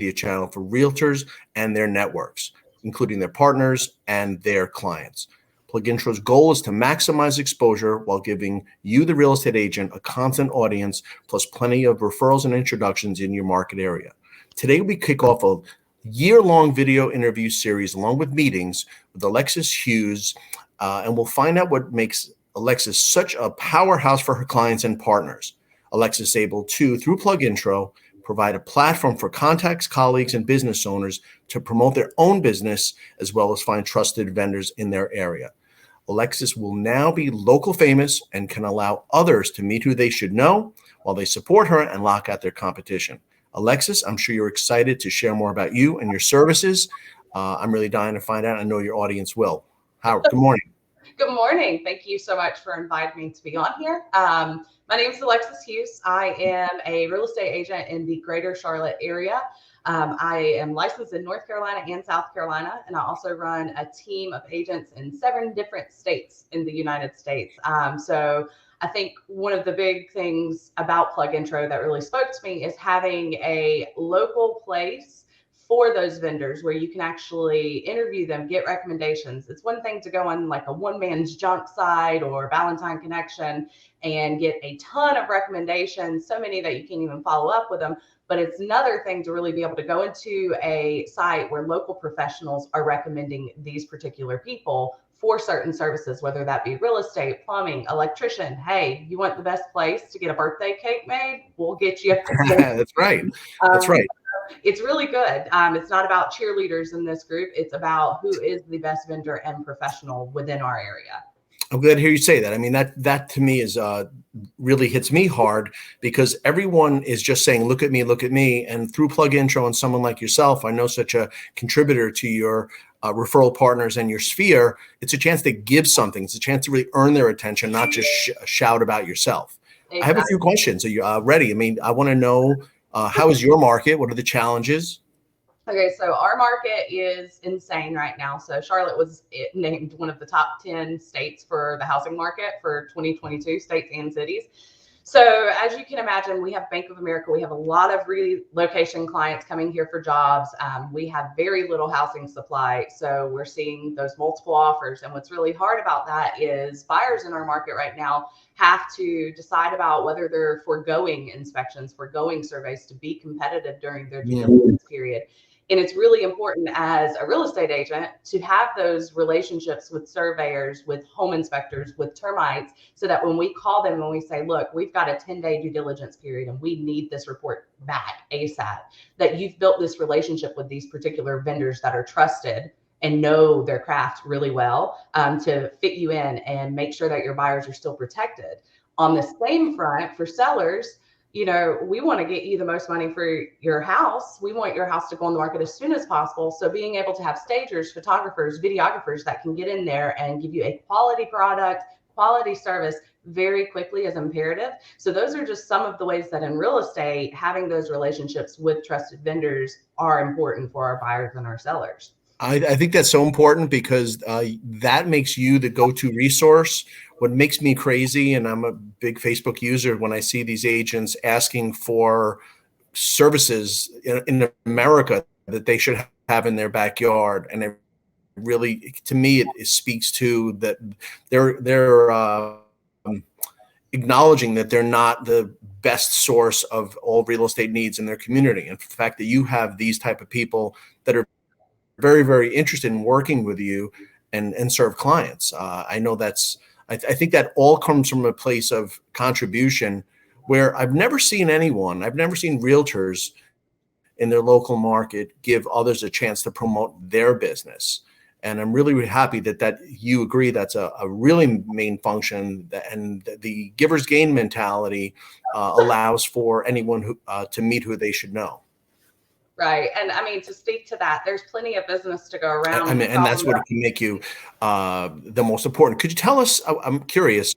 media channel for realtors and their networks, including their partners and their clients. PlugIntro's goal is to maximize exposure while giving you, the real estate agent, a constant audience, plus plenty of referrals and introductions in your market area. Today, we kick off a year-long video interview series along with meetings with Alexis Hughes, and we'll find out what makes Alexis such a powerhouse for her clients and partners. Alexis is able to, through PlugIntro, provide a platform for contacts, colleagues, and business owners to promote their own business, as well as find trusted vendors in their area. Alexis will now be local famous and can allow others to meet who they should know while they support her and lock out their competition. Alexis, I'm sure you're excited to share more about you and your services. I'm really dying to find out. I know your audience will. Howard, good morning. Good morning. Thank you so much for inviting me to be on here. My name is Alexis Hughes. I am a real estate agent in the greater Charlotte area. I am licensed in North Carolina and South Carolina, and I also run a team of agents in 7 different states in the United States. So I think one of the big things about PlugIntro that really spoke to me is having a local place for those vendors where you can actually interview them, get recommendations. It's one thing to go on like a one-man's junk site or Valentine Connection and get a ton of recommendations, so many that you can't even follow up with them. But it's another thing to really be able to go into a site where local professionals are recommending these particular people for certain services, whether that be real estate, plumbing, electrician. Hey, you want the best place to get a birthday cake made? We'll get you. That's right. That's right. It's really good. It's not about cheerleaders in this group. It's about who is the best vendor and professional within our area. I'm glad to hear you say that. I mean, that to me is really hits me hard, because everyone is just saying, look at me, look at me. And through PlugIntro and someone like yourself, I know such a contributor to your referral partners and your sphere. It's a chance to give something. It's a chance to really earn their attention, not just shout about yourself. Exactly. I have a few questions. Are you ready? I mean, I want to know, how is your market? What are the challenges? Okay, so our market is insane right now. So Charlotte was named one of the top 10 states for the housing market for 2022, states and cities. So as you can imagine, we have Bank of America. We have a lot of relocation clients coming here for jobs. We have very little housing supply. So we're seeing those multiple offers. And what's really hard about that is buyers in our market right now have to decide about whether they're foregoing inspections, foregoing surveys to be competitive during their due diligence period. And it's really important as a real estate agent to have those relationships with surveyors, with home inspectors, with termites, so that when we call them and we say, look, we've got a 10-day due diligence period and we need this report back ASAP, that you've built this relationship with these particular vendors that are trusted and know their craft really well, to fit you in and make sure that your buyers are still protected. On the same front, for sellers, you know, we want to get you the most money for your house. We want your house to go on the market as soon as possible. So being able to have stagers, photographers, videographers that can get in there and give you a quality product, quality service very quickly is imperative. So those are just some of the ways that in real estate, having those relationships with trusted vendors are important for our buyers and our sellers. I think that's so important, because that makes you the go-to resource. What makes me crazy, and I'm a big Facebook user, when I see these agents asking for services in America that they should have in their backyard, and it really, to me, it speaks to that they're acknowledging that they're not the best source of all real estate needs in their community. And the fact that you have these type of people that are very, very interested in working with you and serve clients. I know I think that all comes from a place of contribution, where I've never seen realtors in their local market give others a chance to promote their business. And I'm really, really happy that you agree that's a really main function, and the giver's gain mentality allows for anyone to meet who they should know. Right. And I mean, to speak to that, there's plenty of business to go around. I mean, and that's what can make you the most important. Could you tell us, I'm curious.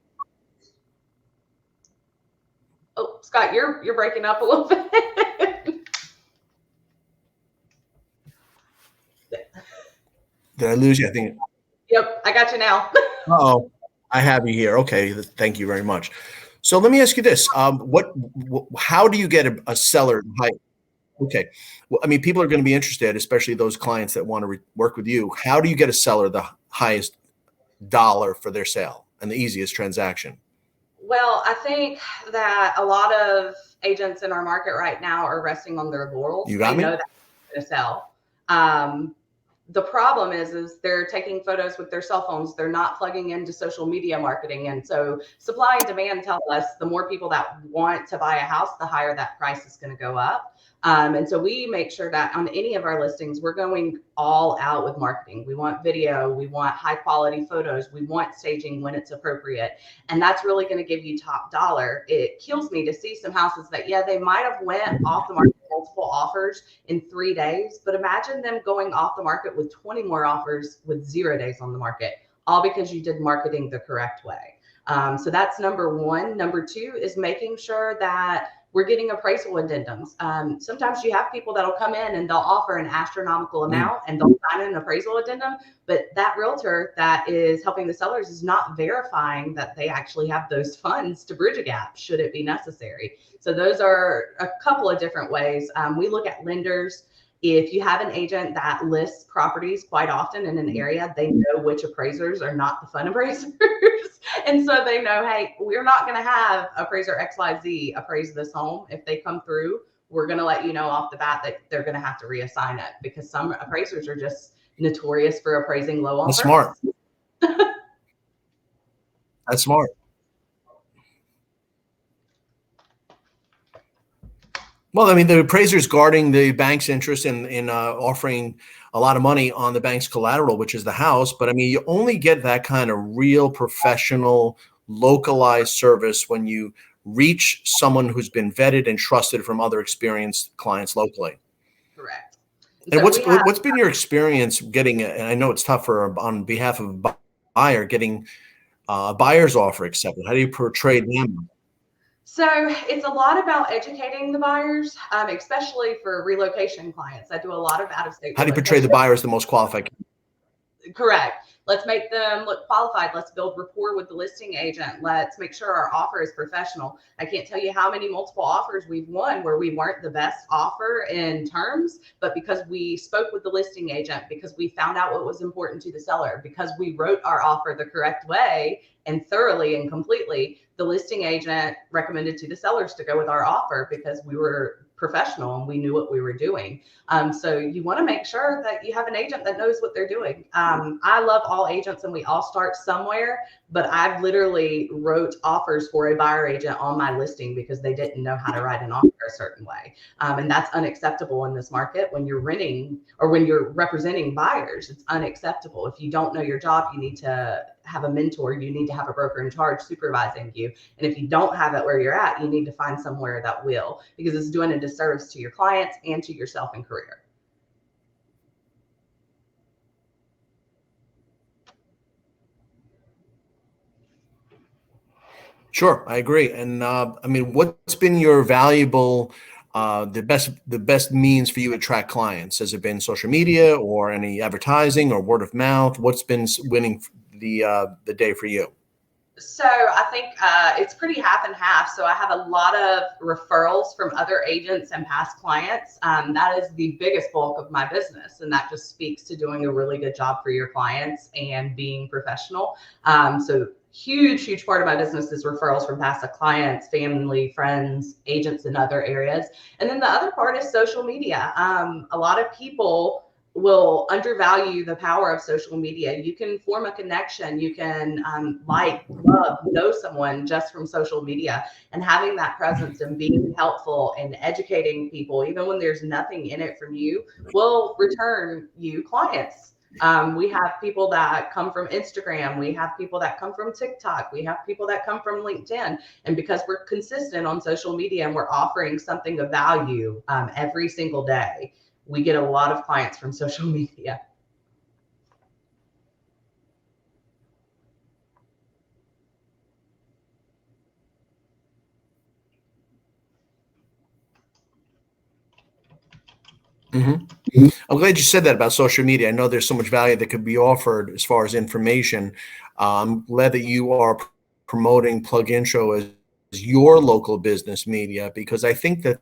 Oh, Scott, you're breaking up a little bit. Did I lose you? I think. Yep, I got you now. Oh, I have you here. Okay, thank you very much. So let me ask you this: how do you get a seller? Okay. Well, I mean, people are going to be interested, especially those clients that want to work with you. How do you get a seller the highest dollar for their sale and the easiest transaction? Well, I think that a lot of agents in our market right now are resting on their laurels. You They got know me? that they're going to sell. Um, the problem is they're taking photos with their cell phones. They're not plugging into social media marketing. And so supply and demand tell us the more people that want to buy a house, the higher that price is going to go up. And so we make sure that on any of our listings, we're going all out with marketing. We want video, we want high quality photos, we want staging when it's appropriate. And that's really going to give you top dollar. It kills me to see some houses that, yeah, they might have went off the market multiple offers in 3 days, but imagine them going off the market with 20 more offers with 0 days on the market, all because you did marketing the correct way. So that's number one. Number two is making sure that we're getting appraisal addendums. Sometimes you have people that'll come in and they'll offer an astronomical amount and they'll sign an appraisal addendum, but that realtor that is helping the sellers is not verifying that they actually have those funds to bridge a gap should it be necessary. So those are a couple of different ways. We look at lenders. If you have an agent that lists properties quite often in an area, they know which appraisers are not the fun appraisers. And so they know, hey, we're not going to have appraiser XYZ appraise this home. If they come through, we're going to let you know off the bat that they're going to have to reassign it, because some appraisers are just notorious for appraising low on That's purpose. smart. That's smart. Well, I mean, the appraiser's guarding the bank's interest in offering a lot of money on the bank's collateral, which is the house. But I mean, you only get that kind of real professional, localized service when you reach someone who's been vetted and trusted from other experienced clients locally. Correct. And So we have what's been your experience getting? And I know it's tougher on behalf of a buyer getting a buyer's offer accepted. How do you portray them? So it's a lot about educating the buyers, especially for relocation clients. I do a lot of out of state How do you portray the relocation. buyer as the most qualified? Correct. Let's make them look qualified. Let's build rapport with the listing agent. Let's make sure our offer is professional. I can't tell you how many multiple offers we've won where we weren't the best offer in terms, but because we spoke with the listing agent, because we found out what was important to the seller, because we wrote our offer the correct way and thoroughly and completely, the listing agent recommended to the sellers to go with our offer because we were professional and we knew what we were doing. So you want to make sure that you have an agent that knows what they're doing. I love all agents and we all start somewhere, but I've literally wrote offers for a buyer agent on my listing because they didn't know how to write an offer a certain way. And that's unacceptable in this market when you're renting or when you're representing buyers. It's unacceptable. If you don't know your job, you need to have a mentor. You need to have a broker in charge supervising you. And if you don't have it where you're at, you need to find somewhere that will, because it's doing a disservice to your clients and to yourself and career. Sure, I agree. And I mean, what's been your valuable, the best means for you to attract clients? Has it been social media or any advertising or word of mouth? What's been winning the day for you? So I think it's pretty half and half. So I have a lot of referrals from other agents and past clients. That is the biggest bulk of my business. And that just speaks to doing a really good job for your clients and being professional. So huge part of my business is referrals from past clients, family, friends, agents in other areas. And then the other part is social media. A lot of people will undervalue the power of social media. You can form a connection. You can love, know someone just from social media, and having that presence and being helpful and educating people, even when there's nothing in it from you, will return you clients. We have people that come from Instagram. We have people that come from TikTok. We have people that come from LinkedIn. And because we're consistent on social media and we're offering something of value every single day, we get a lot of clients from social media. Hmm. I'm glad you said that about social media. I know there's so much value that could be offered as far as information. I'm glad that you are promoting PlugIntro as your local business media, because I think that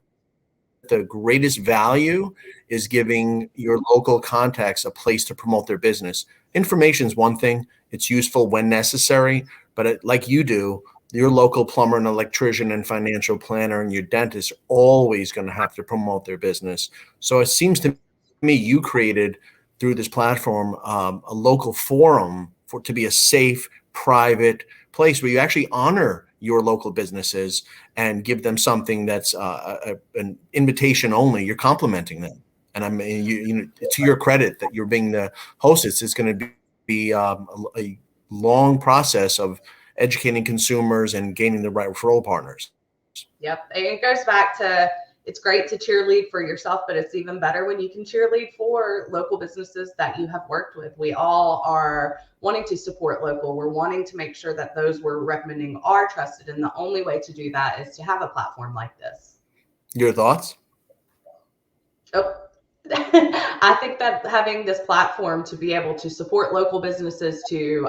the greatest value is giving your local contacts a place to promote their business. Information is one thing. It's useful when necessary, but like you do, your local plumber and electrician and financial planner and your dentist are always going to have to promote their business. So it seems to me you created through this platform a local forum to be a safe, private place where you actually honor your local businesses and give them something that's an invitation only. You're complimenting them, and to your credit that you're being the hostess. It's going to be a long process of educating consumers and gaining the right referral partners. Yep. And it goes back to, it's great to cheerlead for yourself, but it's even better when you can cheerlead for local businesses that you have worked with. We all are wanting to support local. We're wanting to make sure that those we're recommending are trusted. And the only way to do that is to have a platform like this. Your thoughts? Oh, I think that having this platform to be able to support local businesses, to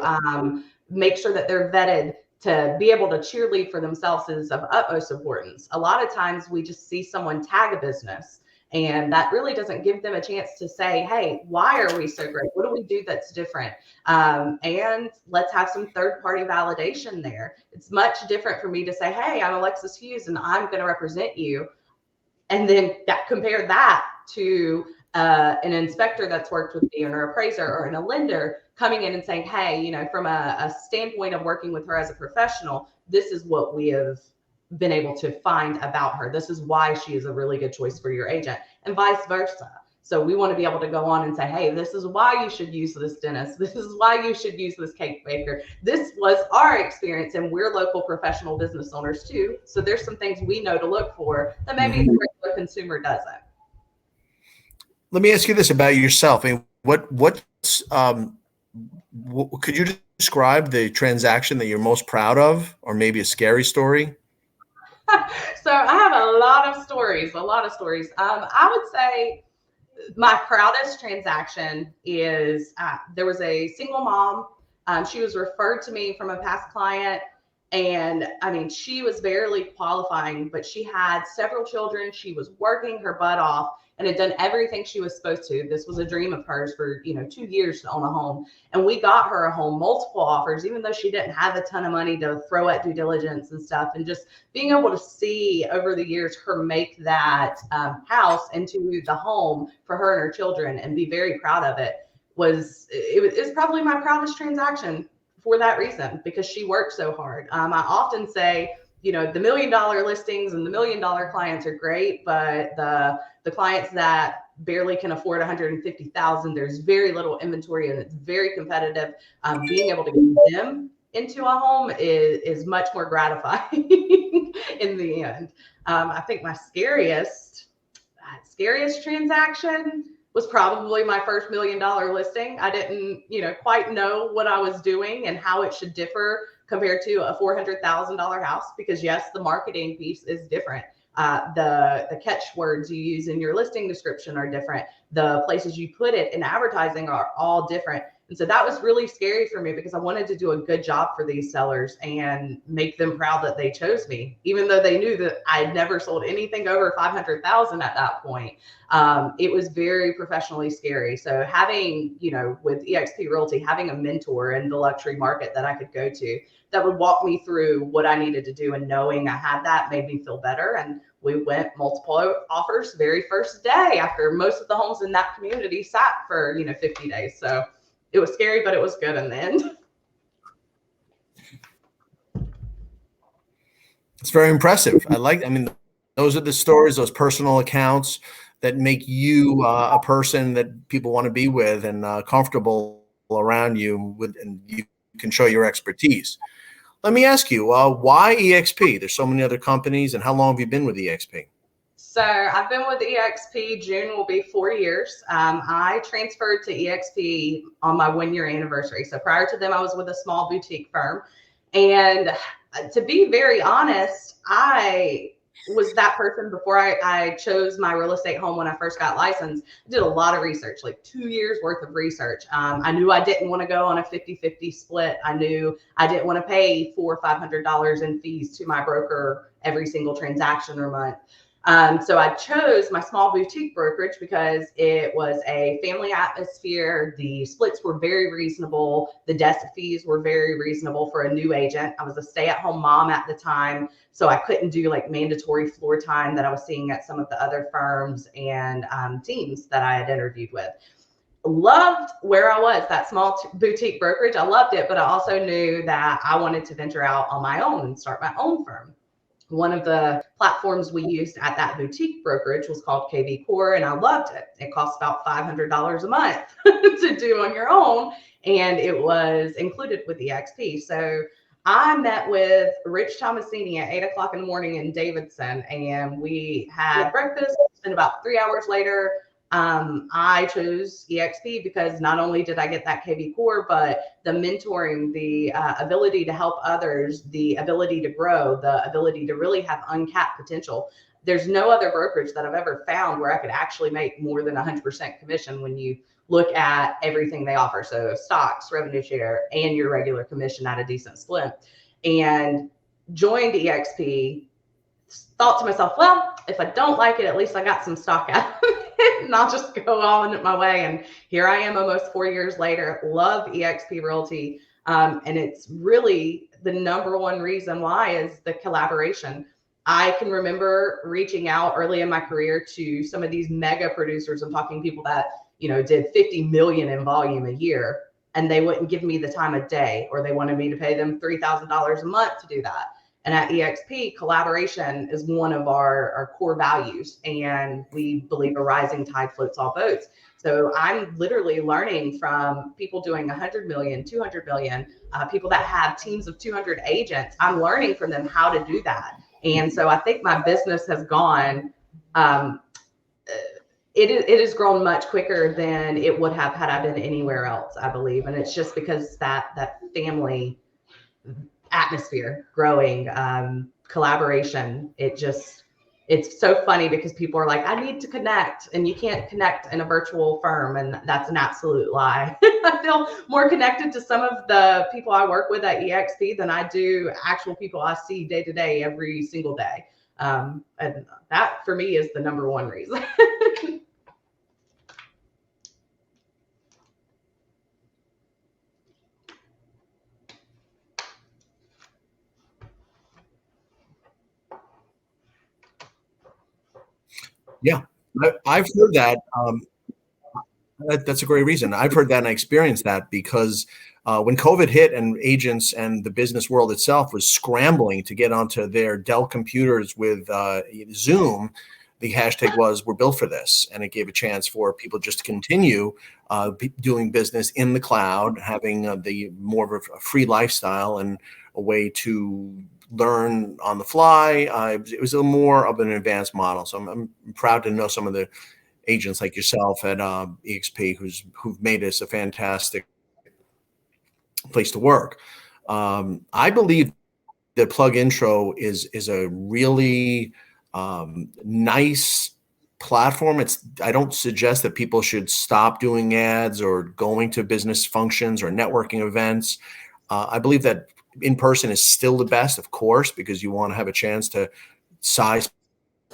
make sure that they're vetted, to be able to cheerlead for themselves is of utmost importance. A lot of times we just see someone tag a business and that really doesn't give them a chance to say, hey, why are we so great? What do we do that's different? And let's have some third-party validation there. It's much different for me to say, hey, I'm Alexis Hughes and I'm going to represent you. And then compare that to an inspector that's worked with me, or an appraiser, or a lender coming in and saying, hey, from a standpoint of working with her as a professional, this is what we have been able to find about her. This is why she is a really good choice for your agent, and vice versa. So we want to be able to go on and say, hey, this is why you should use this dentist. This is why you should use this cake baker. This was our experience, and we're local professional business owners too. So there's some things we know to look for that maybe the regular consumer doesn't. Let me ask you this about yourself. Could you describe the transaction that you're most proud of, or maybe a scary story? So I have a lot of stories. I would say my proudest transaction is there was a single mom. She was referred to me from a past client. And I mean, she was barely qualifying, but she had several children. She was working her butt off and had done everything she was supposed to. This was a dream of hers for 2 years to own a home. And we got her a home, multiple offers, even though she didn't have a ton of money to throw at due diligence and stuff. And just being able to see over the years her make that house into the home for her and her children and be very proud of it was probably my proudest transaction for that reason, because she worked so hard. I often say, the $1 million listings and the $1 million clients are great, but the clients that barely can afford 150,000, there's very little inventory and it's very competitive. Being able to get them into a home is much more gratifying in the end. I think my scariest transaction was probably my first $1 million listing. I didn't, quite know what I was doing and how it should differ compared to a $400,000 house, because yes, the marketing piece is different. The catchwords you use in your listing description are different. The places you put it in advertising are all different. And so that was really scary for me, because I wanted to do a good job for these sellers and make them proud that they chose me, even though they knew that I'd never sold anything over 500,000 at that point. It was very professionally scary. So having, with eXp Realty, having a mentor in the luxury market that I could go to that would walk me through what I needed to do, and knowing I had that made me feel better. And we went multiple offers very first day after most of the homes in that community sat for, 50 days. So it was scary, but it was good in the end. It's very impressive. Those are the stories, those personal accounts that make you a person that people want to be with and comfortable around you with, and you can show your expertise. Let me ask you, why eXp? There's so many other companies, and how long have you been with eXp? So I've been with eXp. June will be 4 years. I transferred to eXp on my 1-year anniversary. So prior to them, I was with a small boutique firm. And to be very honest, I was that person before I chose my real estate home when I first got licensed. I did a lot of research, like 2 years worth of research. I knew I didn't want to go on a 50-50 split. I knew I didn't want to pay $400 or $500 in fees to my broker every single transaction or month. So I chose my small boutique brokerage because it was a family atmosphere. The splits were very reasonable. The desk fees were very reasonable for a new agent. I was a stay-at-home mom at the time, so I couldn't do like mandatory floor time that I was seeing at some of the other firms and teams that I had interviewed with. Loved where I was, that small boutique brokerage. I loved it, but I also knew that I wanted to venture out on my own and start my own firm. One of the platforms we used at that boutique brokerage was called KV Core, and I loved it. It cost about $500 a month to do on your own, and it was included with EXP. So I met with Rich Tomasini at 8 o'clock in the morning in Davidson, and we had breakfast. And about 3 hours later, I chose EXP because not only did I get that KV Core, but the mentoring, the ability to help others, the ability to grow, the ability to really have uncapped potential. There's no other brokerage that I've ever found where I could actually make more than 100% commission when you look at everything they offer. So stocks, revenue share, and your regular commission at a decent split. And joined EXP, thought to myself, well, if I don't like it, at least I got some stock out of it and I'll just go all in my way. And here I am almost 4 years later, love EXP Realty. And it's really the number one reason why is the collaboration. I can remember reaching out early in my career to some of these mega producers. I'm talking people that, did 50 million in volume a year, and they wouldn't give me the time of day, or they wanted me to pay them $3,000 a month to do that. And at EXP, collaboration is one of our core values. And we believe a rising tide floats all boats. So I'm literally learning from people doing 100 million, 200 million, people that have teams of 200 agents. I'm learning from them how to do that. And so I think my business has gone, it has grown much quicker than it would have had I been anywhere else, I believe. And it's just because that family atmosphere growing, collaboration. It's so funny because people are like, I need to connect, and you can't connect in a virtual firm. And that's an absolute lie. I feel more connected to some of the people I work with at EXP than I do actual people I see day to day, every single day. And that for me is the number one reason. Yeah, I've heard that. That's a great reason. I've heard that and I experienced that because when COVID hit and agents and the business world itself was scrambling to get onto their Dell computers with Zoom, the hashtag was "We're built for this," and it gave a chance for people just to continue doing business in the cloud, having the more of a free lifestyle and a way to learn on the fly. It was a little more of an advanced model. So I'm proud to know some of the agents like yourself at EXP who've made this a fantastic place to work. I believe that PlugIntro is a really nice platform. I don't suggest that people should stop doing ads or going to business functions or networking events. I believe that in person is still the best, of course, because you want to have a chance to size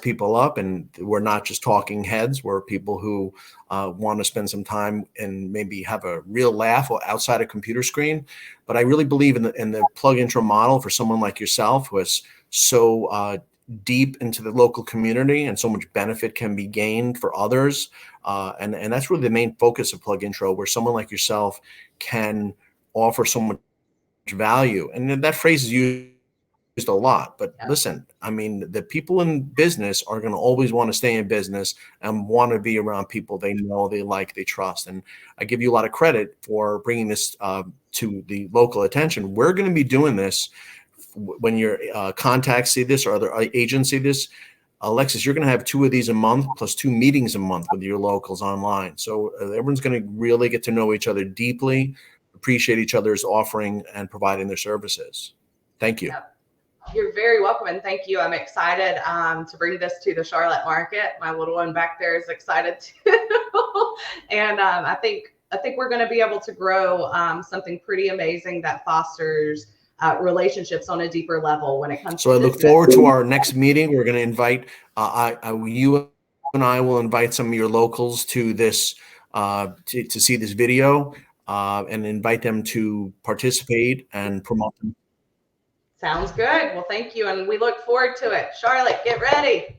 people up, and we're not just talking heads. We're people who want to spend some time and maybe have a real laugh outside a computer screen. But I really believe in the PlugIntro model for someone like yourself who is so deep into the local community and so much benefit can be gained for others. And that's really the main focus of PlugIntro, where someone like yourself can offer so much value. And that phrase is used a lot, but listen, I mean, the people in business are going to always want to stay in business and want to be around people they know, they like, they trust. And I give you a lot of credit for bringing this to the local attention. We're going to be doing this when your contacts see this or other agents see this. Alexis, you're going to have 2 of these a month plus 2 meetings a month with your locals online. So everyone's going to really get to know each other deeply, appreciate each other's offering and providing their services. Thank you. Yep. You're very welcome, and thank you. I'm excited to bring this to the Charlotte market. My little one back there is excited too, and I think we're going to be able to grow something pretty amazing that fosters relationships on a deeper level when it comes So to I look business. forward to our next meeting. We're going to invite, you and I will invite some of your locals to this, to see this video, and invite them to participate and promote them. Sounds good. Well, thank you. And we look forward to it. Charlotte, get ready.